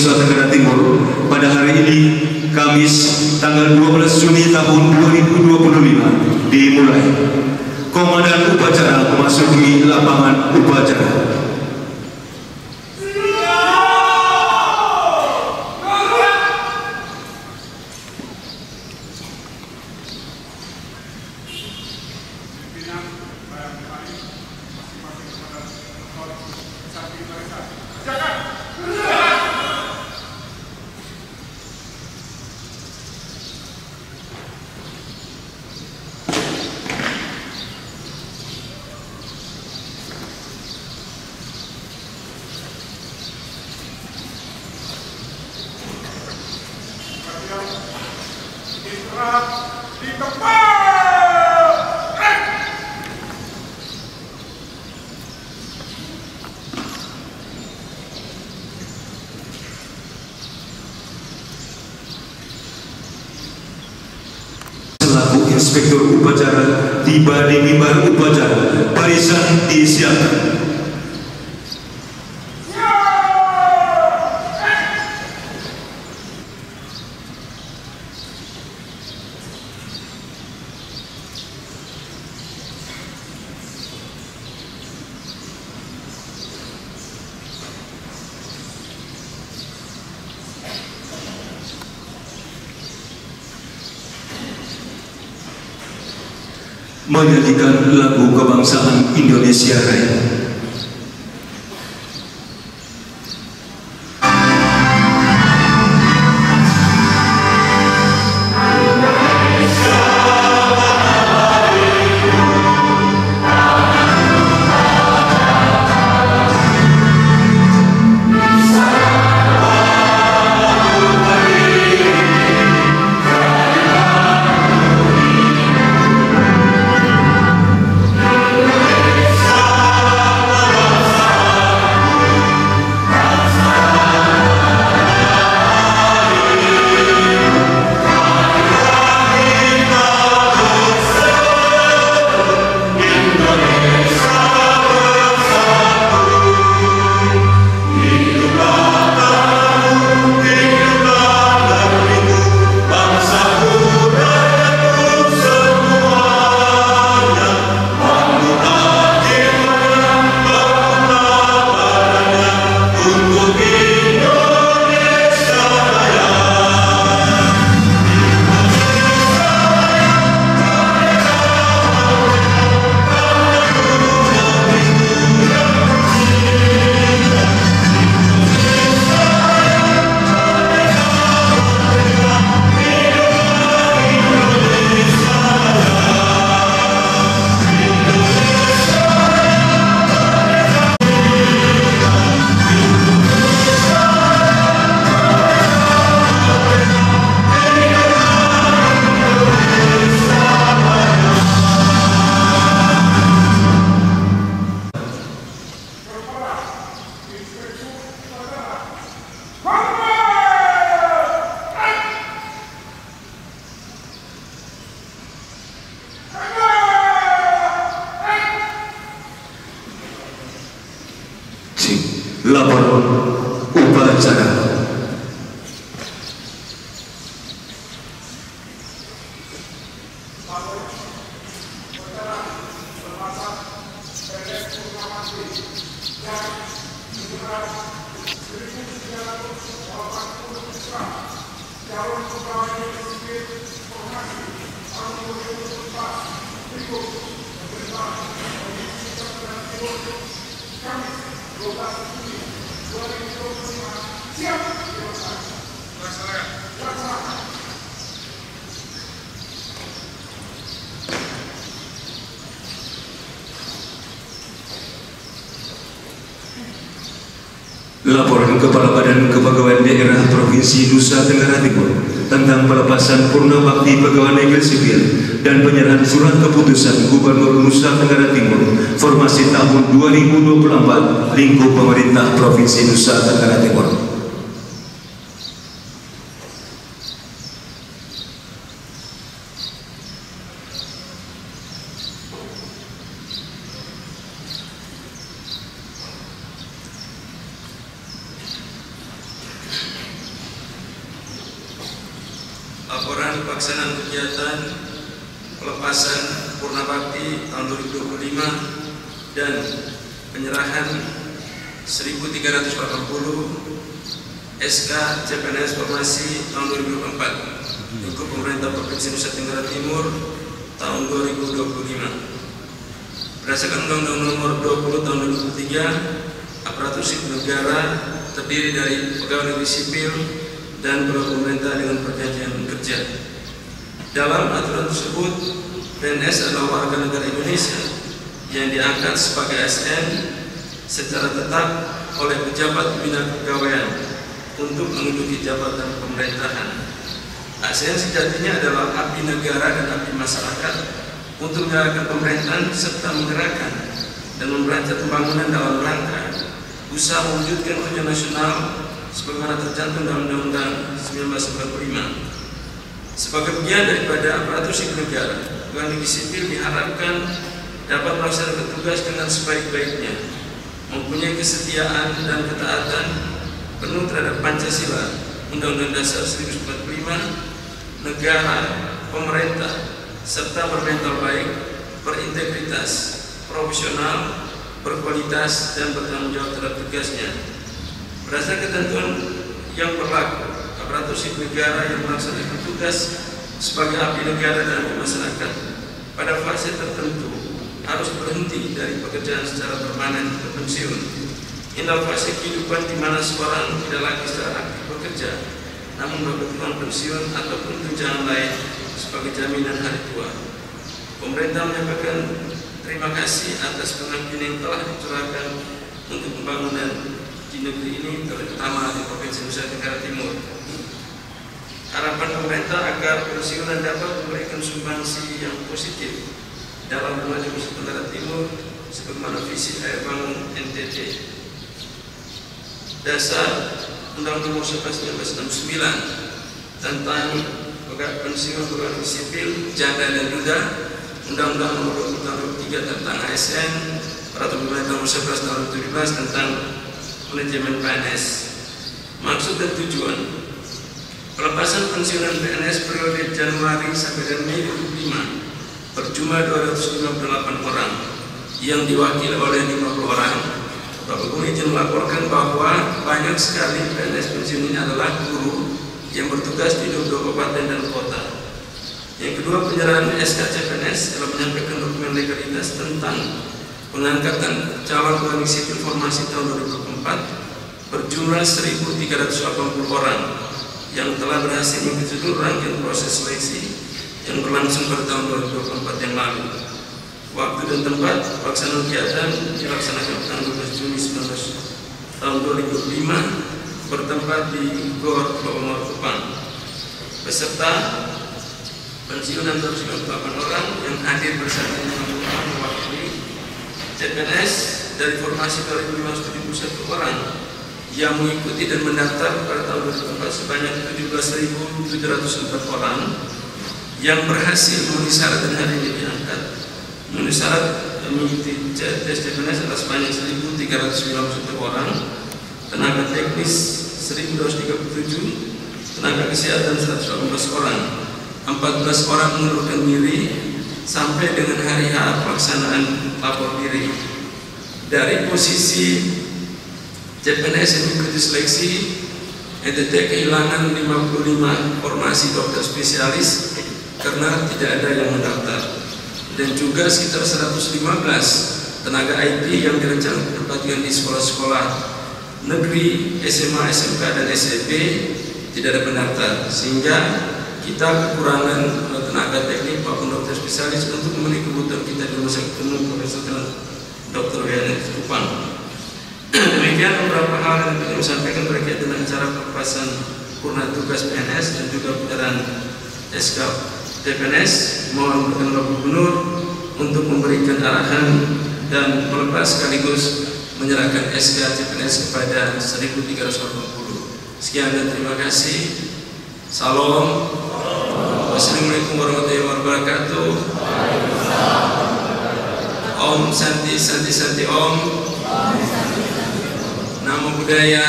Nusa Tenggara Timur pada hari ini, Kamis tanggal 12 Juni tahun 2025 dimulai. Komandan upacara memasuki lapangan upacara. Di kepala selaku inspektur upacara tiba di mimbar upacara. Barisan disiapkan. Menyanyikan lagu kebangsaan Indonesia Raya. Laporan upacara. Laporan Kepala Badan Kepegawaian Daerah Provinsi Nusa Tenggara Timur tentang pelepasan purna bakti pegawai negeri sipil dan penyerahan surat keputusan Gubernur Nusa Tenggara Timur formasi tahun 2024 lingkup pemerintah Provinsi Nusa Tenggara Timur. laporan pelaksanaan kegiatan pelepasan Purna Bakti tahun 2025 dan penyerahan 1380 SK CPNS Formasi tahun 2024 untuk pemerintah Provinsi Nusa Tenggara Timur tahun 2025. Berdasarkan Undang-Undang Nomor 20 tahun 2003, aparatur sipil negara terdiri dari pegawai negeri sipil dan pegawai pemerintah dengan perjanjian kerja. Dalam aturan tersebut, PNS adalah warga negara Indonesia yang diangkat sebagai ASN secara tetap oleh pejabat bina kepegawaian untuk menduduki jabatan pemerintahan. ASN sejatinya adalah abdi negara dan abdi masyarakat untuk menjalankan pemerintahan serta menggerakkan dan merancang pembangunan dalam rangka usaha mewujudkan tujuan nasional sebagaimana tercantum dalam Undang-Undang 1945. Sebagai bagian daripada aparatur sipil negara, pegawai negeri sipil diharapkan dapat melaksanakan tugas dengan sebaik-baiknya, mempunyai kesetiaan dan ketaatan penuh terhadap Pancasila, Undang-Undang Dasar 1945, negara, pemerintah, serta bermental baik, berintegritas, profesional, berkualitas, dan bertanggung jawab terhadap tugasnya. Berdasarkan ketentuan yang berlaku, aparatur sipil negara yang melaksanakan tugas sebagai abdi negara dan masyarakat pada fase tertentu harus berhenti dari pekerjaan secara permanen atau pensiun. Inilah fase kehidupan di mana seorang tidak lagi secara aktif bekerja, namun berkebutuhan pensiun ataupun tunjangan lain sebagai jaminan hari tua. Pemerintah menyampaikan terima kasih atas pengabdian yang telah dicurahkan untuk pembangunan di negeri ini, terutama di Provinsi Nusa Tenggara Timur. Harapan pemerintah agar pensiunan dapat memberikan sumbangsi yang positif dalam maju Nusa Tenggara Timur sebagaimana visi air bangun NTT. Dasar Undang-Undang Nomor 11 1969 tentang pensiun pegawai sipil, janda dan duda, Undang-Undang Nomor 20 tahun 2003 tentang ASN, Peraturan Pemerintah Nomor 11 tahun 2017 tentang manajemen PNS. Maksud dan tujuan pelepasan pensiunan PNS periode Januari sampai dengan Mei 2025 berjumlah 258 orang yang diwakili oleh 50 orang. Bapak Guru izin melaporkan bahwa banyak sekali PNS pensiun ini adalah guru yang bertugas di 22 kabupaten dan kota. Yang kedua, penyerahan SK CPNS telah menyampaikan dokumen legalitas tentang pengangkatan calon pegawai sipil formasi tahun 2004 berjumlah 1380 orang yang telah berhasil mengikuti seluruh rangkaian proses seleksi yang berlangsung pada tahun 2024 yang lalu. Waktu dan tempat pelaksanaan kegiatan dilaksanakan tanggal 12 Juni 19 tahun 2005 bertempat di Gor Lomor Kupang. Peserta pensiunan 298 orang yang hadir bersama mewakili CPNS dari formasi 2571 orang yang mengikuti dan mendaftar pada tahun 2004 sebanyak 17.704 orang yang berhasil memenuhi syarat dan hari ini diangkat. Memenuhi syarat mengikuti tes CPNS adalah sebanyak 1.391 orang, tenaga teknis 1.237, tenaga kesehatan 118 orang, 14 orang mengundurkan diri sampai dengan hari H pelaksanaan lapor diri. Dari posisi CPNS yang mengikuti seleksi, NTT kehilangan 55 formasi dokter spesialis karena tidak ada yang mendaftar, dan juga sekitar 115 tenaga IT yang direncanakan pelatihan di sekolah-sekolah negeri, SMA, SMK, dan SMP tidak ada pendaftar, sehingga kita kekurangan tenaga teknik maupun dokter spesialis untuk memenuhi kebutuhan kita di Rumah Sakit Umum Profesor Dr. W.N. Kupang. Demikian beberapa hal yang ingin disampaikan berkaitan dengan cara pelepasan purna tugas PNS dan juga penyerahan SK CPNS. Mohon Bapak Gubernur untuk memberikan arahan dan melepas sekaligus menyerahkan SK CPNS kepada 1380. Sekian dan terima kasih. Salam. Wassalamualaikum warahmatullahi wabarakatuh. Om Santi Santi Santi Om. Namo Buddhaya.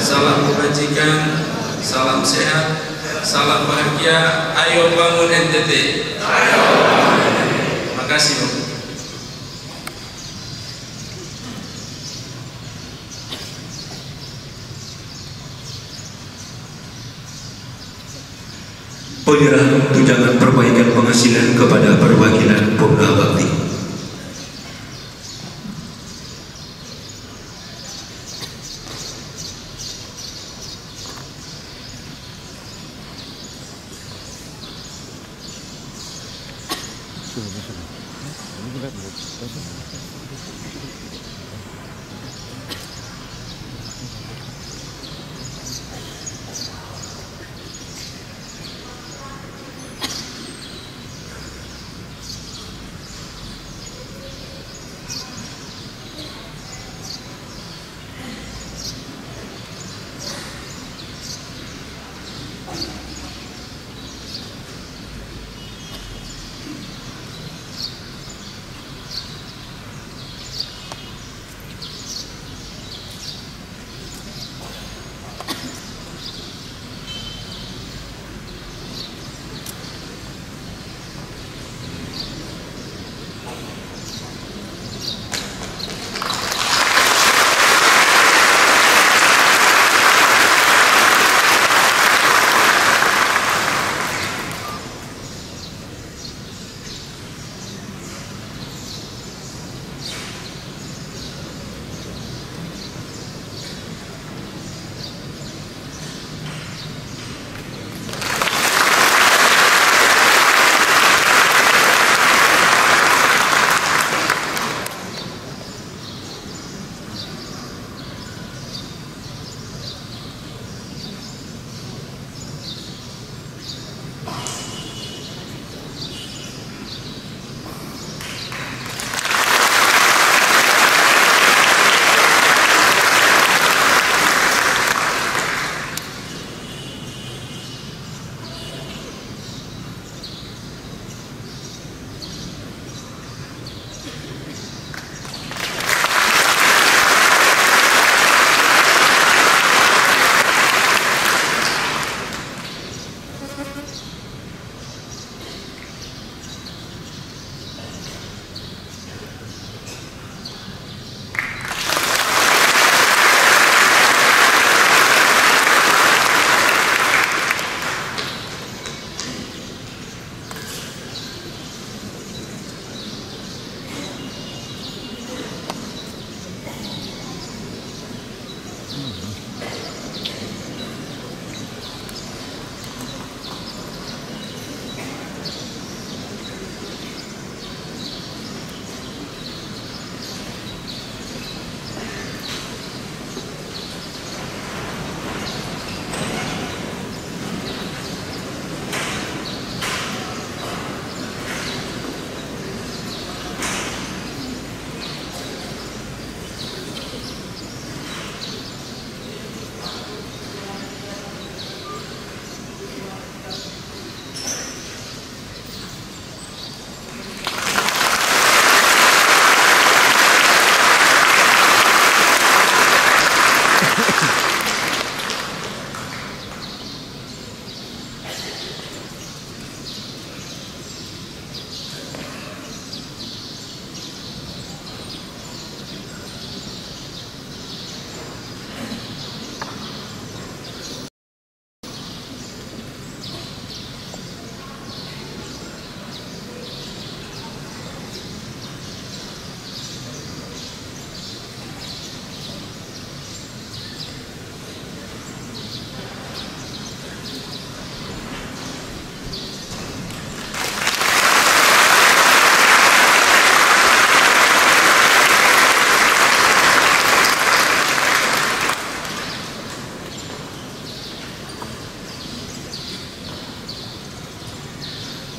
Salam kebajikan. Salam sehat. salam bahagia, ayo bangun NTT. Terima kasih, Bapak. Penyerahan tunjangan perbaikan penghasilan kepada perwakilan Purna Bakti.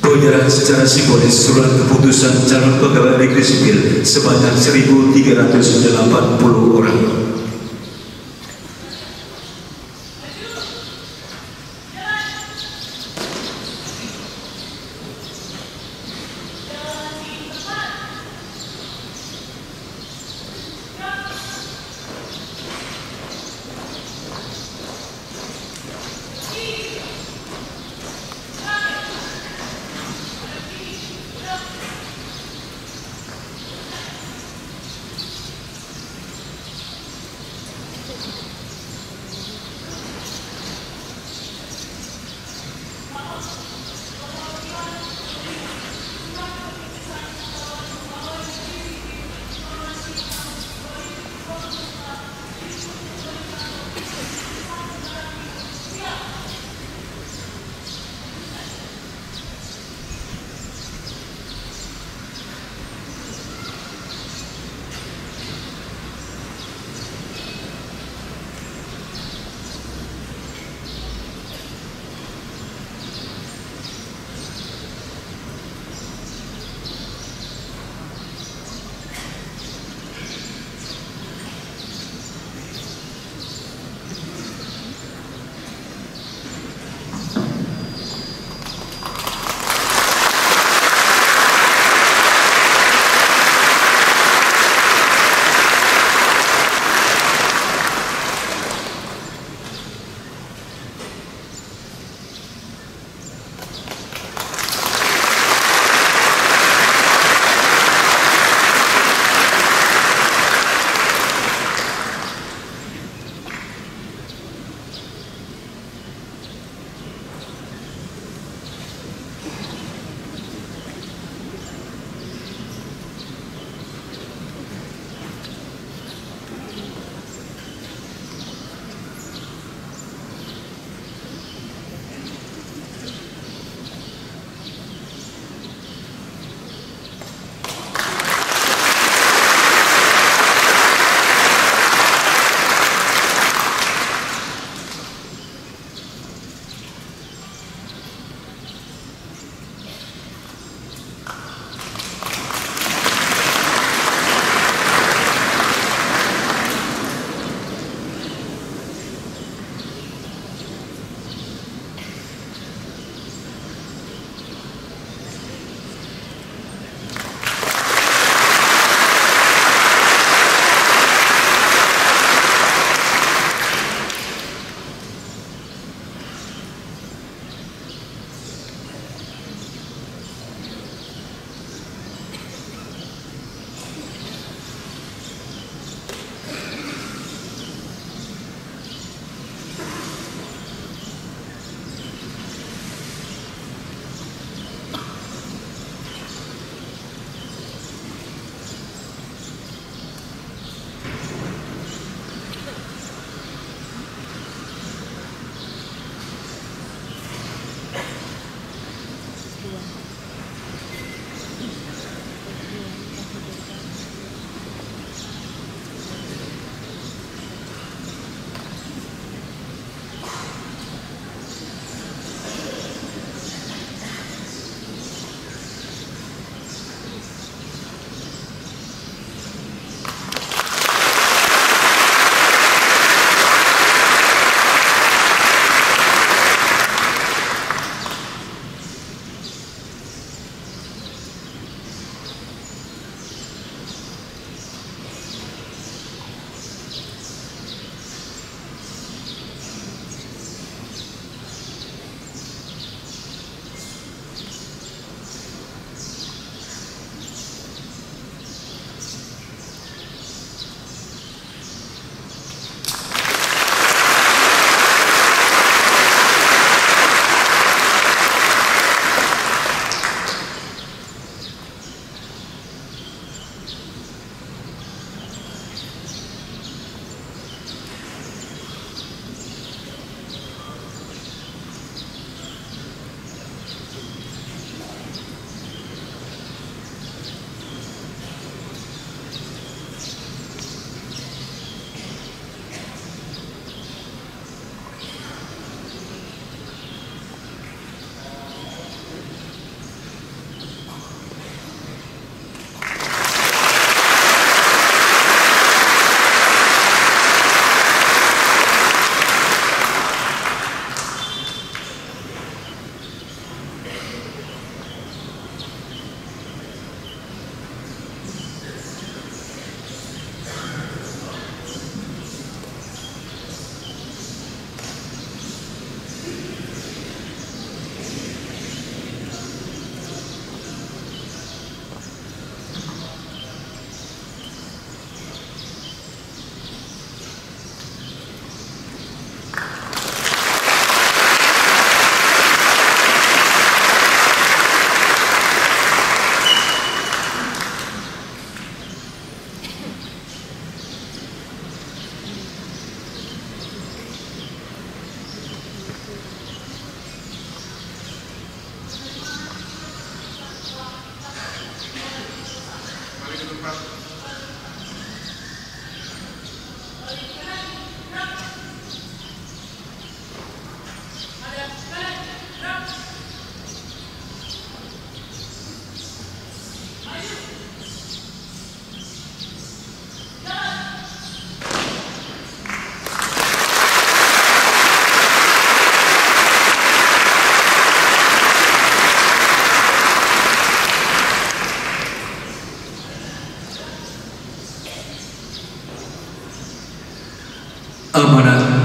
Penyerahan secara simbolis surat keputusan calon pegawai negeri sipil sebanyak 1.380 orang.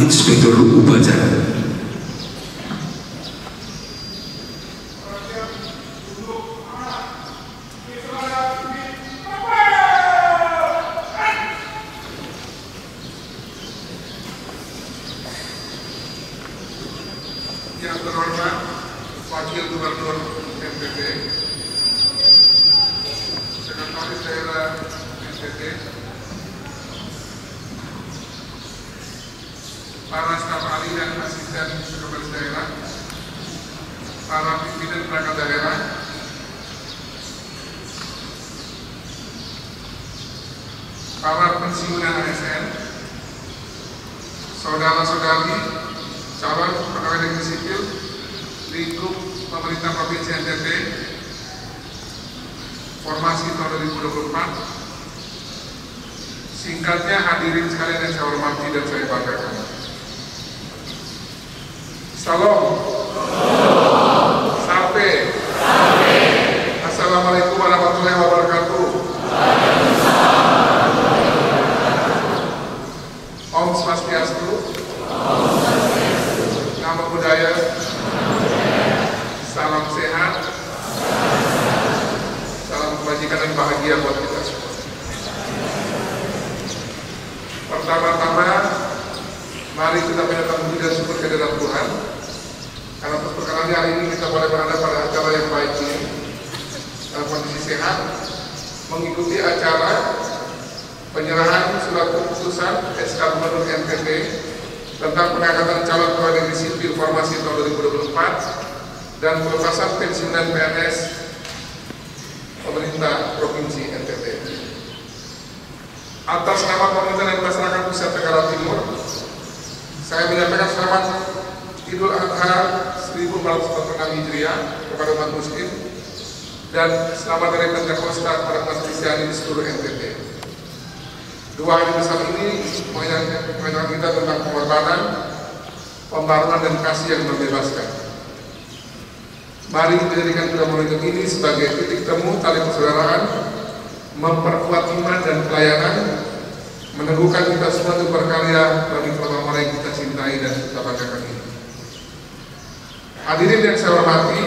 Inspektur Upacara. Yang terhormat Wakil Gubernur NTT, Sekretaris Daerah NTT, para staf ahli dan asisten sekretaris daerah, para pimpinan perangkat daerah, para pensiunan ASN, saudara-saudari calon pegawai negeri sipil lingkup pemerintah Provinsi NTT formasi tahun 2024. Singkatnya, hadirin sekalian yang saya hormati dan saya banggakan. Salam. Sape. Assalamualaikum warahmatullahi wabarakatuh. Om Swastiastu. Namo Buddhaya. Salam sehat. Salam kebajikan dan bahagia buat kita semua. Pertama-tama, mari kita menyatakan puji dan syukur kehadirat Tuhan karena perkenan hari ini kita boleh berada pada acara yang baik ini dalam kondisi sehat, mengikuti acara penyerahan surat keputusan SK Gubernur NTT tentang pengangkatan calon pegawai negeri sipil formasi tahun 2024 dan pelepasan pensiunan PNS pemerintah Provinsi NTT. Atas nama pemerintah dan masyarakat Nusa Tenggara Timur, saya menyampaikan selamat Idul Adha 1446 Hijriah kepada umat muslim dan selamat Hari Pentakosta kepada umat Kristiani di seluruh NTT. Dua hari besar ini mengajarkan kita tentang pengorbanan, pembaruan dan kasih yang membebaskan. Mari kita jadikan pada momentum ini sebagai titik temu tali persaudaraan, memperkuat iman dan pelayanan, meneguhkan kita semua untuk berkarya bagi kelompok yang kita cintai dan kita banggakan ini. Hadirin yang saya hormati,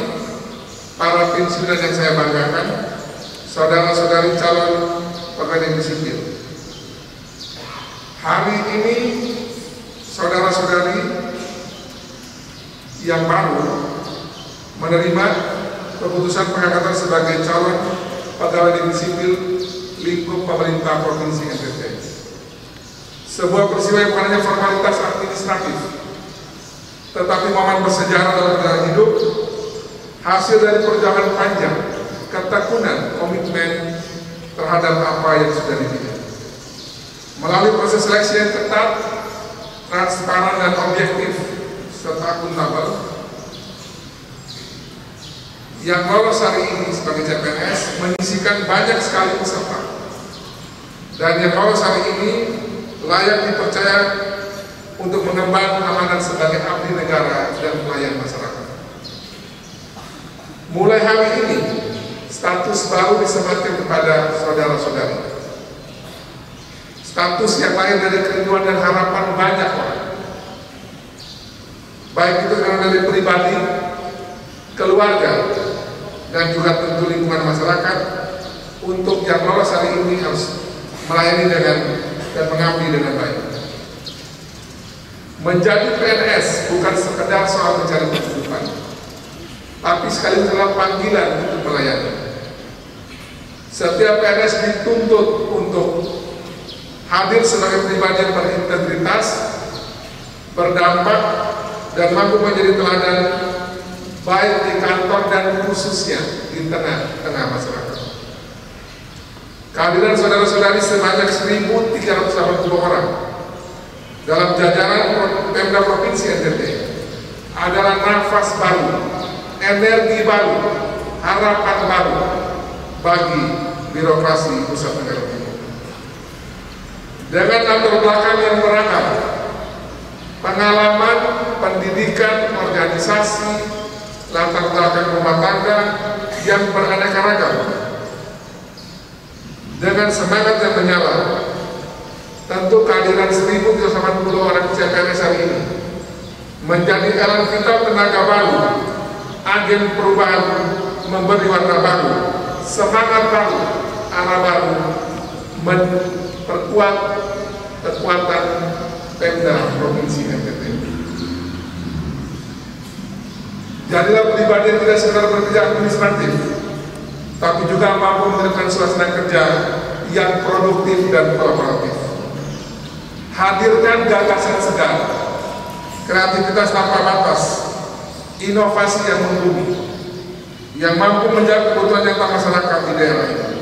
para pensiunan yang saya banggakan, saudara-saudari calon pegawai negeri sipil. Hari ini saudara-saudari yang baru menerima keputusan pengangkatan sebagai calon pegawai negeri sipil lingkup pemerintah Provinsi NTT. Sebuah peristiwa yang bukan hanya formalitas administratif, tetapi momen bersejarah dalam perjalanan hidup, hasil dari perjalanan panjang, ketekunan, komitmen terhadap apa yang sudah dipilih. Melalui proses seleksi yang ketat, transparan dan objektif serta akuntabel, yang lolos hari ini sebagai CPNS menyisikan banyak sekali peserta, dan yang lolos hari ini layak dipercaya untuk mengemban amanat sebagai abdi negara dan pelayan masyarakat. Mulai hari ini, status baru disematkan kepada saudara-saudari. Status yang lahir dari kerinduan dan harapan banyak orang, baik itu dari pribadi, keluarga, dan juga tentu lingkungan masyarakat, untuk yang lolos hari ini harus melayani dengan dan mengabdi dengan baik. Menjadi PNS bukan sekedar soal mencari penghidupan, tapi sekaligus adalah panggilan untuk melayani. Setiap PNS dituntut untuk hadir sebagai pribadi yang berintegritas, berdampak, dan mampu menjadi teladan baik di kantor dan khususnya di tengah-tengah masyarakat. Kehadiran saudara-saudari sebanyak 1.380 orang dalam jajaran Pemda Provinsi NTT adalah nafas baru, energi baru, harapan baru bagi birokrasi Nusa Tenggara Timur. Dengan latar belakang yang beragam, pengalaman, pendidikan, organisasi, latar belakang rumah tangga yang beraneka ragam, dengan semangat yang menyala, Tentu kehadiran 1.380 orang CPNS hari ini menjadi elan vital tenaga baru, agen perubahan, memberi warna baru, semangat baru, arah baru, memperkuat kekuatan Pemda Provinsi NTT. Jadilah pribadi yang tidak sekedar bekerja administratif, tapi juga mampu memberikan suasana kerja yang produktif dan kolaboratif. Hadirkan gagasan segar, kreativitas tanpa batas, inovasi yang membumi, yang mampu menjawab kebutuhan nyata masyarakat di daerah ini.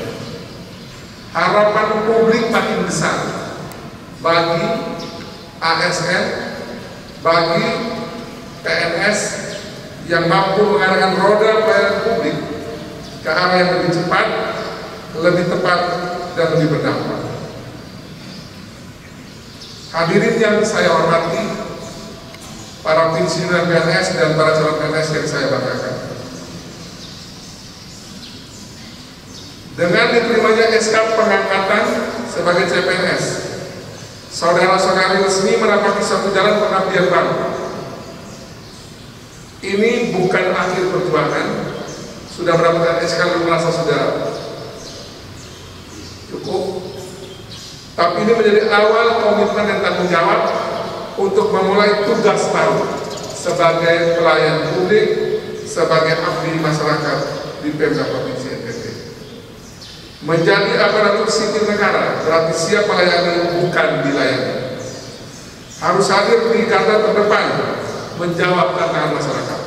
Harapan publik makin besar bagi ASN, bagi PNS yang mampu mengarahkan roda pelayanan publik ke arah yang lebih cepat, lebih tepat, dan lebih berdampak. Hadirin yang saya hormati, para pensiunan PNS dan para calon PNS yang saya banggakan. Dengan diterimanya SK pengangkatan sebagai CPNS, saudara-saudari resmi menapaki suatu jalan pengabdian baru. Ini bukan akhir perjuangan, sudah mendapatkan SK lalu merasa sudah cukup, tapi ini menjadi awal komitmen dan tanggung jawab untuk memulai tugas baru sebagai pelayan publik, sebagai abdi masyarakat di Pemda Provinsi NTT. Menjadi aparatur sipil negara berarti siap melayani, bukan dilayani. Harus hadir di garda terdepan menjawab tantangan masyarakat.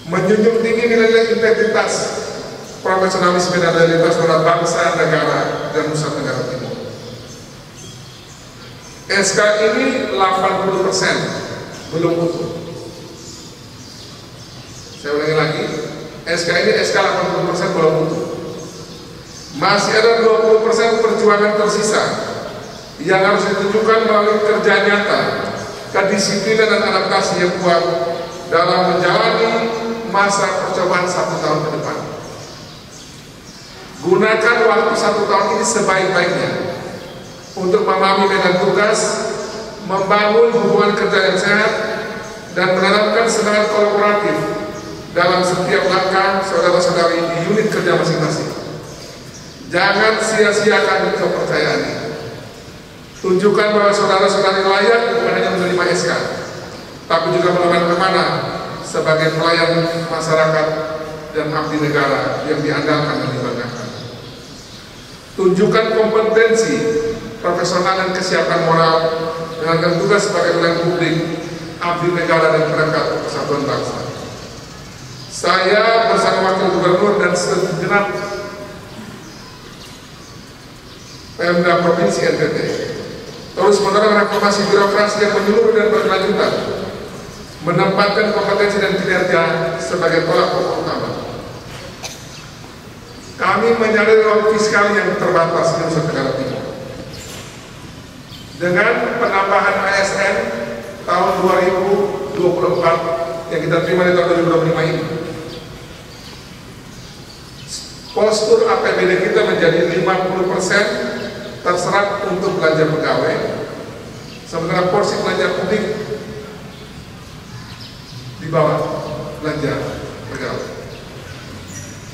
Menjunjung tinggi nilai integritas, profesionalisme dan loyalitas terhadap bangsa, negara, dan Nusa Tenggara Timur. SK ini 80% belum utuh. Saya ulangi lagi, SK ini SK 80% belum utuh. Masih ada 20% perjuangan tersisa yang harus ditunjukkan melalui kerja nyata, kedisiplinan dan adaptasi yang kuat dalam menjalani masa percobaan 1 tahun ke depan. Gunakan waktu 1 tahun ini sebaik-baiknya untuk memahami medan tugas, membangun hubungan kerja yang sehat, dan menanamkan semangat kolaboratif dalam setiap langkah saudara-saudari di unit kerja masing-masing. Jangan sia-siakan kepercayaan ini. Tunjukkan bahwa saudara-saudari layak bukan hanya menerima SK, tapi juga melakukan amanah sebagai pelayan masyarakat dan abdi negara yang diandalkan dan dibanggakan. Tunjukkan kompetensi, profesional dan kesiapan moral dengan tugas sebagai pelayan publik, abdi negara dan perangkat persatuan bangsa. Saya bersama Wakil Gubernur dan segenap Pemda Provinsi NTT terus mendorong reformasi birokrasi yang menyeluruh dan berkelanjutan, menempatkan kompetensi dan kinerja sebagai tolak ukur utama. Kami menyadari ruang fiskal yang terbatas di Nusa Tenggara Timur. Dengan penambahan ASN tahun 2024 yang kita terima di tahun 2025 ini, postur APBD kita menjadi 50% terserap untuk belanja pegawai, sementara porsi belanja publik di bawah belanja pegawai.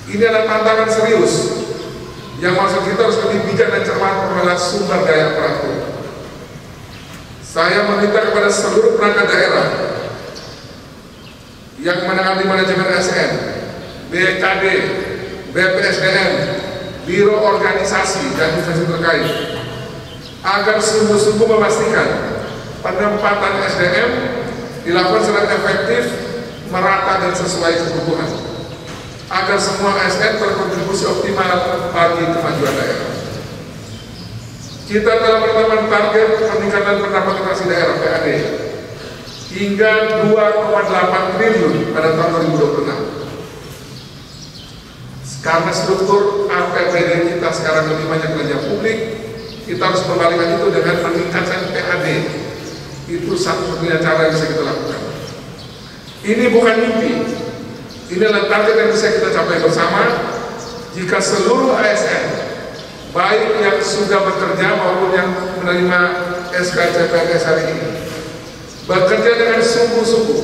Ini adalah tantangan serius yang maksud kita harus lebih bijak dan cermat mengelola sumber daya aparatur. Saya meminta kepada seluruh perangkat daerah yang menangani manajemen ASN, BKD, BPSDM, Biro Organisasi dan instansi terkait agar sungguh-sungguh memastikan penempatan SDM dilakukan secara efektif, merata dan sesuai kebutuhan, agar semua ASN berkontribusi optimal bagi kemajuan daerah. Kita telah menetapkan target peningkatan pendapatan asli daerah (PAD) hingga 2,8 triliun pada tahun 2026. Karena struktur APBD kita sekarang lebih banyak belanja publik, kita harus membalikkan itu dengan meningkatkan PAD. Itu satu-satunya cara yang bisa kita lakukan. Ini bukan mimpi, ini adalah target yang bisa kita capai bersama jika seluruh ASN baik yang sudah bekerja maupun yang menerima SK CPNS hari ini. Bekerja dengan sungguh-sungguh,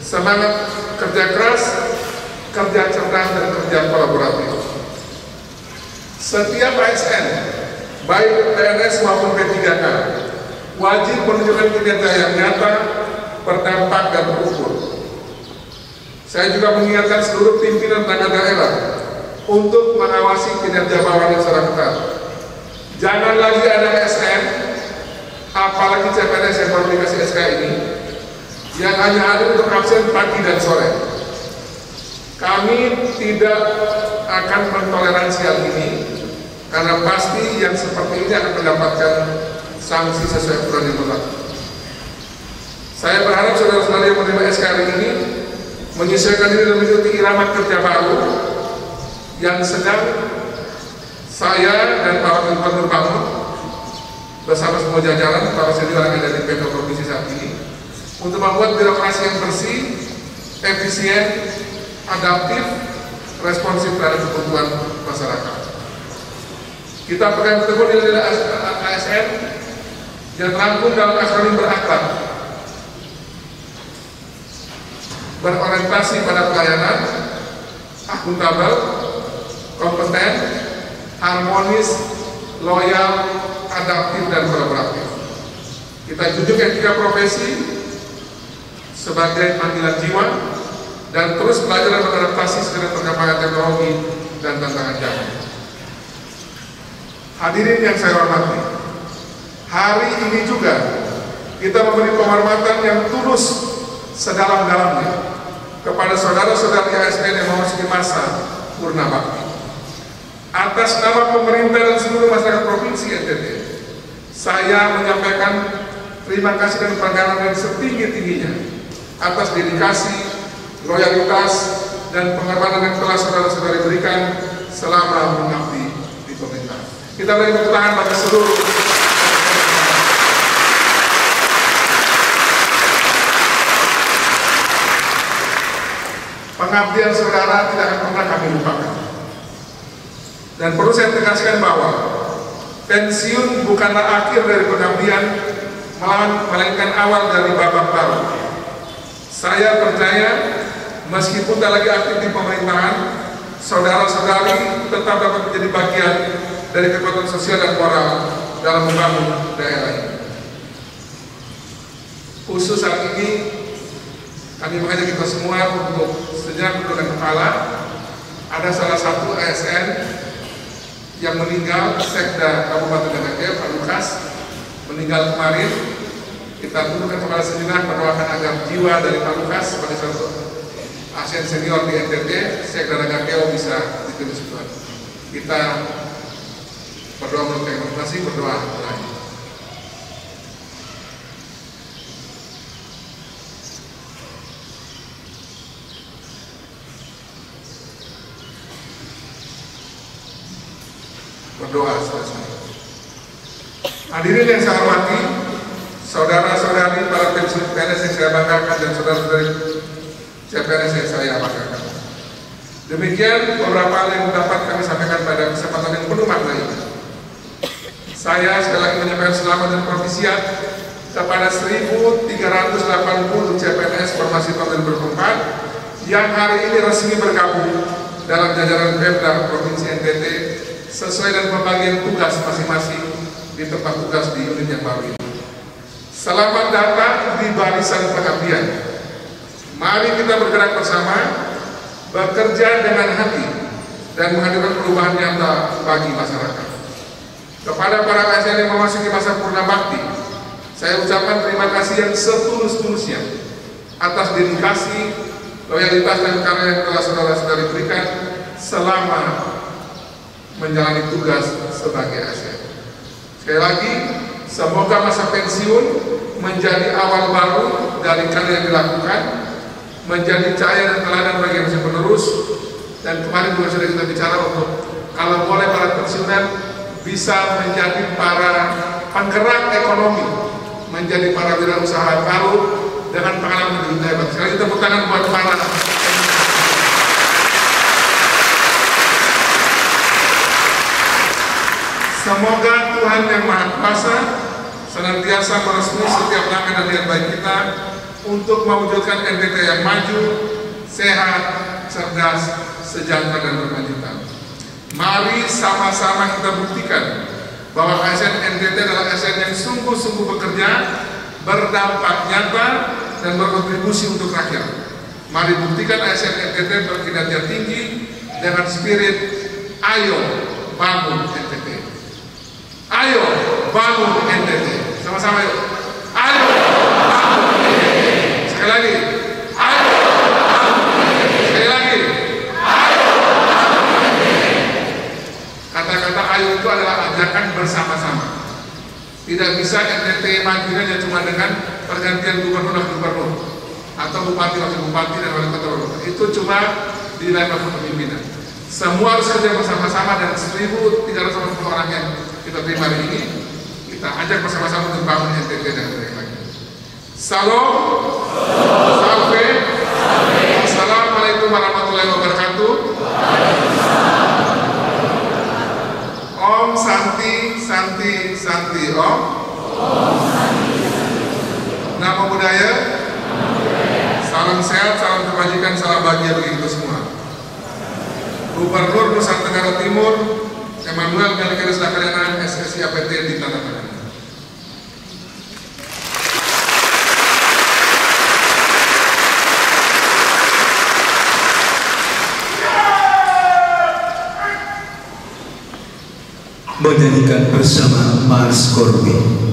semangat kerja keras, kerja cerdas, dan kerja kolaboratif. Setiap ASN, baik PNS maupun P3K, wajib menunjukkan kinerja yang nyata, berdampak, dan terukur. Saya juga mengingatkan seluruh pimpinan perangkat daerah untuk mengawasi kinerja bawahan secara ketat. Jangan lagi ada ASN, apalagi CPNS yang baru dikasih SK ini, yang hanya ada untuk absen pagi dan sore. Kami tidak akan mentoleransi hal ini, karena pasti yang seperti ini akan mendapatkan sanksi sesuai aturan yang berlaku. Saya berharap saudara-saudara yang menerima SK hari ini menyesuaikan diri dan mengikuti irama kerja baru yang sedang saya dan Pak Wakil Gubernur bangun bersama semua jajaran para senior yang ada di Pemda Provinsi saat ini untuk membuat birokrasi yang bersih, efisien, adaptif, responsif terhadap kebutuhan masyarakat. Kita pegang teguh nilai-nilai ASN yang terangkum dalam akronim berakhlak, berorientasi pada pelayanan, akuntabel, kompeten, harmonis, loyal, adaptif, dan kolaboratif. Kita junjung etika profesi sebagai panggilan jiwa dan terus belajar dan beradaptasi dengan perkembangan teknologi dan tantangan zaman. Hadirin yang saya hormati, hari ini juga kita memberi penghormatan yang tulus sedalam-dalamnya kepada saudara-saudari ASN yang memasuki masa purna bakti. Atas nama pemerintah dan seluruh masyarakat Provinsi NTT, saya menyampaikan terima kasih dan penghargaan yang setinggi-tingginya atas dedikasi, loyalitas, dan pengorbanan yang telah saudara-saudari berikan selama mengabdi di pemerintah. Kita beri tepuk tangan bagi seluruh pengabdian saudara tidak akan pernah kami lupakan. Dan perlu saya tegaskan bahwa pensiun bukanlah akhir dari pengabdian, melainkan awal dari babak baru. Saya percaya meskipun tak lagi aktif di pemerintahan, saudara-saudari tetap dapat menjadi bagian dari kekuatan sosial dan moral dalam membangun daerah ini. Khusus saat ini kami mengajak kita semua untuk sejenak tundukkan kepala. Ada salah satu ASN yang meninggal, Sekda Kabupaten Nagakeo, Pak Lukas, meninggal kemarin. Kita tundukkan kepala sejenak, mendoakan agar jiwa dari Pak Lukas sebagai satu ASN senior di NTT, Sekda Nagakeo bisa ditebus Tuhan. Kita berdoa menurut informasi, berdoa terakhir. Berdoa selesai. Hadirin yang saya hormati, saudara-saudari para pensiun PNS yang saya banggakan dan saudara-saudari CPNS yang saya banggakan. Demikian beberapa hal yang dapat kami sampaikan pada kesempatan yang penuh makna ini. Saya sekali lagi menyampaikan selamat dan provisiat kepada 1.380 CPNS formasi tahun 2024 yang hari ini resmi bergabung dalam jajaran Pemda Provinsi NTT sesuai dengan pembagian tugas masing-masing di tempat tugas di unit yang baru ini. Selamat datang di barisan pengabdian. Mari kita bergerak bersama, bekerja dengan hati, dan menghadirkan perubahan nyata bagi masyarakat. Kepada para ASN yang memasuki masa purna bakti, saya ucapkan terima kasih yang setulus-tulusnya atas dedikasi, loyalitas, dan karya yang telah saudara-saudari berikan selama menjalani tugas sebagai ASN. Sekali lagi, semoga masa pensiun menjadi awal baru dari karya yang dilakukan, menjadi cahaya dan teladan bagi generasi penerus. Dan kemarin juga sudah kita bicara untuk kalau boleh para pensiunan bisa menjadi para penggerak ekonomi, menjadi para wirausaha baru dengan pengalaman yang hebat. Sekali lagi tepuk tangan buat para Semoga Tuhan Yang Maha Kuasa senantiasa merestui setiap langkah dan niat baik kita untuk mewujudkan NTT yang maju, sehat, cerdas, sejahtera dan berkelanjutan. Mari sama-sama kita buktikan bahwa ASN NTT adalah ASN yang sungguh-sungguh bekerja, berdampak nyata, dan berkontribusi untuk rakyat. Mari buktikan ASN NTT berkinerja tinggi dengan spirit ayo bangun NTT. Ayo bangun NTT. Sama-sama yuk. Ayo bangun NTT. Sekali lagi. Ayo bangun NTT. Sekali lagi. Ayo bangun NTT. Kata-kata ayo itu adalah ajakan bersama-sama. Tidak bisa NTT majunya cuma dengan pergantian gubernur atau bupati wakil bupati dan wali kota wali kota. Itu cuma di level kepemimpinan. Semua harus kerja bersama-sama, dan 1.350 orang yang kita terima hari ini kita ajak bersama-sama untuk bangun NTT dan lain lagi. Salam, salve, assalamualaikum warahmatullahi wabarakatuh. Om Santi Santi Santi Om. Namo Buddhaya. Salam sehat, salam kebajikan, salam bahagia bagi kita semua. Gubernur Nusa Tenggara Timur Emmanuel Melkiades Lakadana SSI APT ditandatangani. Menyanyikan bersama Mars Korbi.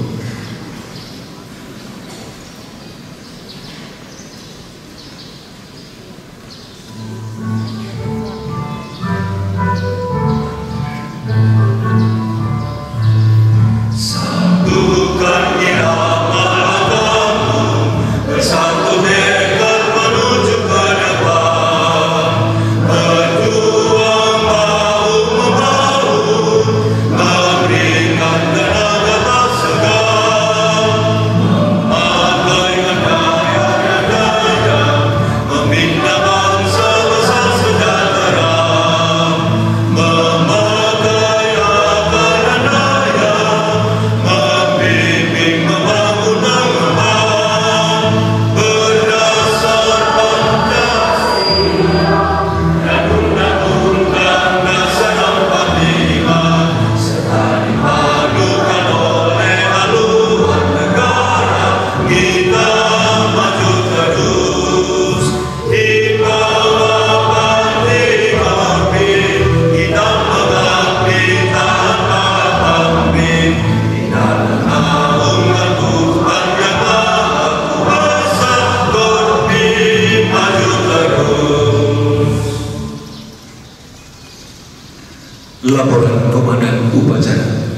Laporan Komandan Upacara.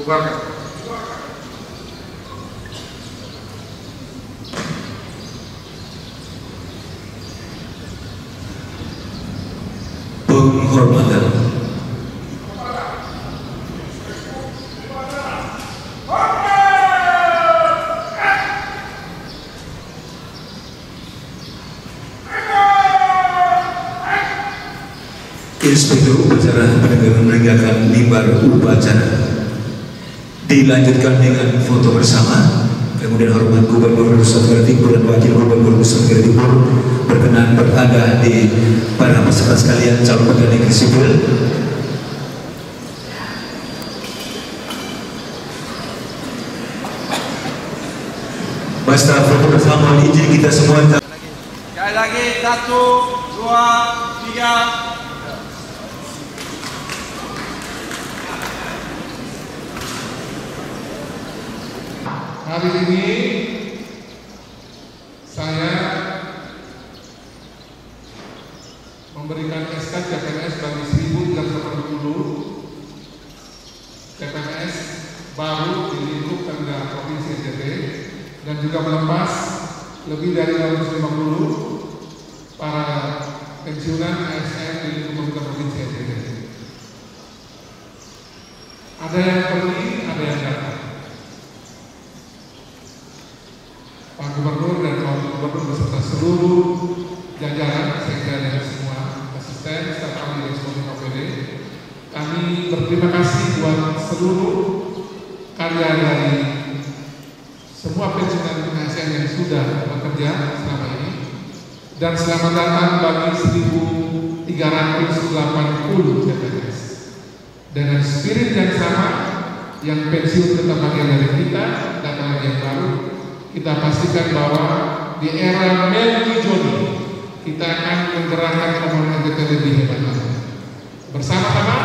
Bubarkan. Penghormatan. Inspektur Upacara menegakkan mimbar upacara. Dilanjutkan dengan foto bersama. Kemudian hormat Gubernur Nusa Tenggara Timur dan Wakil Gubernur Nusa Tenggara Timur berkenan berada di para peserta sekalian calon pegawai negeri sipil. Basta foto bersama, izin kita semua. Sekali lagi, 1, 2, 3. Hari ini saya memberikan SK CPNS bagi 1.380 CPNS baru di lingkup Pemda Provinsi NTT, dan juga melepas lebih dari 250 para pensiunan ASN di lingkup Pemda Provinsi NTT. Ada yang pergi, ada yang datang. Pak Gubernur dan Gubernur beserta seluruh jajaran, sekda dan semua asisten serta ahli responden OPD. Kami berterima kasih buat seluruh karya dari semua pensiunan ASN yang sudah bekerja selama ini, dan selamat datang bagi 1.380 CPNS. Dengan spirit yang sama, yang pensiun tetap bagian dari kita, datang lagi yang baru, kita pastikan bahwa di era Melki Joni kita akan menggerakkan pembangunan kita lebih hebat lagi. Bersama-sama